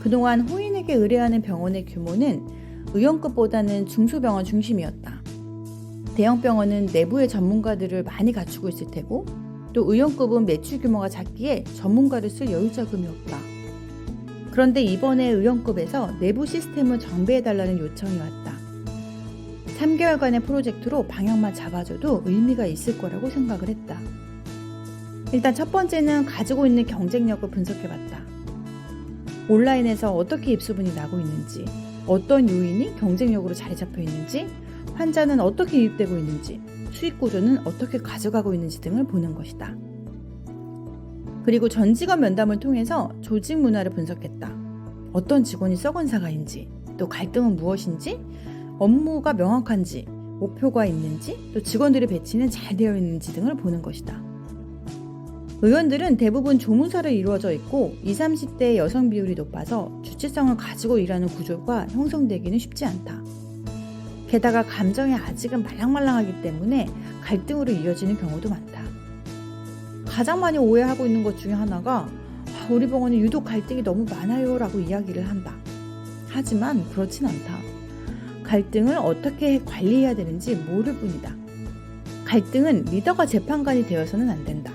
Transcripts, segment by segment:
그동안 호인에게 의뢰하는 병원의 규모는 의원급보다는 중소병원 중심이었다. 대형병원은 내부의 전문가들을 많이 갖추고 있을 테고 또 의원급은 매출 규모가 작기에 전문가를 쓸 여유 자금이 없다. 그런데 이번에 의원급에서 내부 시스템을 정비해달라는 요청이 왔다. 3개월간의 프로젝트로 방향만 잡아줘도 의미가 있을 거라고 생각을 했다. 일단 첫 번째는 가지고 있는 경쟁력을 분석해봤다. 온라인에서 어떻게 입소문이 나고 있는지, 어떤 요인이 경쟁력으로 자리 잡혀 있는지, 환자는 어떻게 유입되고 있는지, 수익 구조는 어떻게 가져가고 있는지 등을 보는 것이다. 그리고 전 직원 면담을 통해서 조직 문화를 분석했다. 어떤 직원이 썩은 사과인지, 또 갈등은 무엇인지, 업무가 명확한지, 목표가 있는지, 또 직원들의 배치는 잘 되어 있는지 등을 보는 것이다. 의원들은 대부분 조무사로 이루어져 있고 20, 30대의 여성 비율이 높아서 주체성을 가지고 일하는 구조가 형성되기는 쉽지 않다. 게다가 감정이 아직은 말랑말랑하기 때문에 갈등으로 이어지는 경우도 많다. 가장 많이 오해하고 있는 것 중에 하나가 우리 병원은 유독 갈등이 너무 많아요 라고 이야기를 한다. 하지만 그렇진 않다. 갈등을 어떻게 관리해야 되는지 모를 뿐이다. 갈등은 리더가 재판관이 되어서는 안 된다.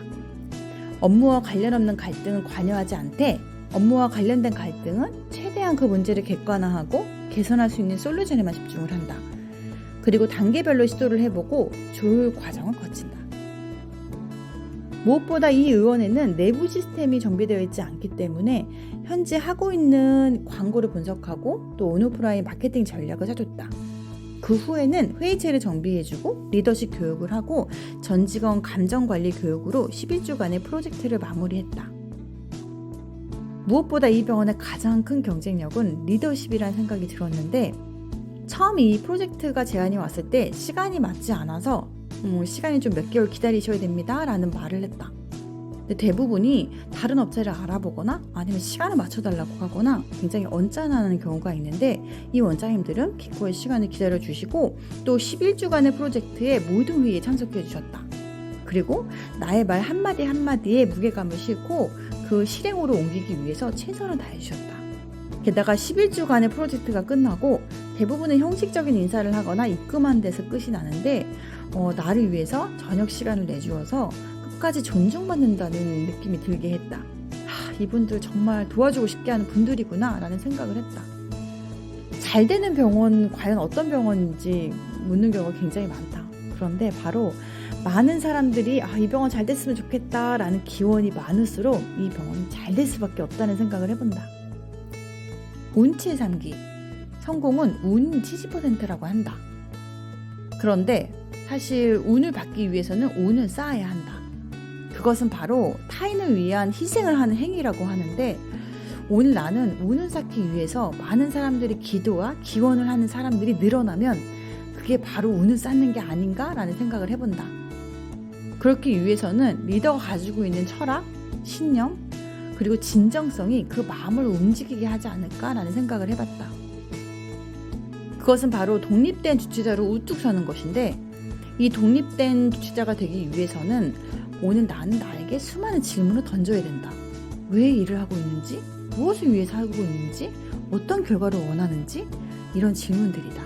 업무와 관련 없는 갈등은 관여하지 않되 업무와 관련된 갈등은 최대한 그 문제를 객관화하고 개선할 수 있는 솔루션에만 집중을 한다. 그리고 단계별로 시도를 해보고 조율 과정을 거친다. 무엇보다 이 의원에는 내부 시스템이 정비되어 있지 않기 때문에 현재 하고 있는 광고를 분석하고 또 온오프라인 마케팅 전략을 짜줬다. 그 후에는 회의체를 정비해주고 리더십 교육을 하고 전 직원 감정관리 교육으로 11주간의 프로젝트를 마무리했다. 무엇보다 이 병원의 가장 큰 경쟁력은 리더십이라는 생각이 들었는데 처음 이 프로젝트가 제안이 왔을 때 시간이 맞지 않아서 시간이 좀 몇 개월 기다리셔야 됩니다 라는 말을 했다. 근데 대부분이 다른 업체를 알아보거나 아니면 시간을 맞춰달라고 하거나 굉장히 언짢아하는 경우가 있는데 이 원장님들은 기꺼이 시간을 기다려주시고 또 11주간의 프로젝트에 모든 회의에 참석해 주셨다. 그리고 나의 말 한마디 한마디에 무게감을 싣고 그 실행으로 옮기기 위해서 최선을 다해주셨다. 게다가 11주간의 프로젝트가 끝나고 대부분은 형식적인 인사를 하거나 입금한 데서 끝이 나는데 나를 위해서 저녁 시간을 내주어서 끝까지 존중받는다는 느낌이 들게 했다. 이분들 정말 도와주고 싶게 하는 분들이구나 라는 생각을 했다. 잘 되는 병원 과연 어떤 병원인지 묻는 경우가 굉장히 많다. 그런데 바로 많은 사람들이 이 병원 잘 됐으면 좋겠다 라는 기원이 많을수록 이 병원이 잘 될 수밖에 없다는 생각을 해본다. 운치의 3기 성공은 운 70%라고 한다. 그런데 사실 운을 받기 위해서는 운을 쌓아야 한다. 그것은 바로 타인을 위한 희생을 하는 행위라고 하는데 오늘 나는 운을 쌓기 위해서 많은 사람들이 기도와 기원을 하는 사람들이 늘어나면 그게 바로 운을 쌓는 게 아닌가라는 생각을 해본다. 그렇기 위해서는 리더가 가지고 있는 철학, 신념, 그리고 진정성이 그 마음을 움직이게 하지 않을까라는 생각을 해봤다. 그것은 바로 독립된 주체자로 우뚝 서는 것인데 이 독립된 주체자가 되기 위해서는 오늘 나는 나에게 수많은 질문을 던져야 된다. 왜 일을 하고 있는지, 무엇을 위해서 하고 있는지, 어떤 결과를 원하는지 이런 질문들이다.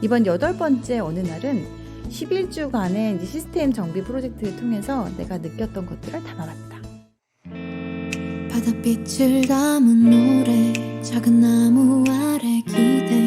이번 8번째 어느 날은 11주간의 시스템 정비 프로젝트를 통해서 내가 느꼈던 것들을 담아봤다. 바닷빛을 담은 노래 작은 나무 아래 기대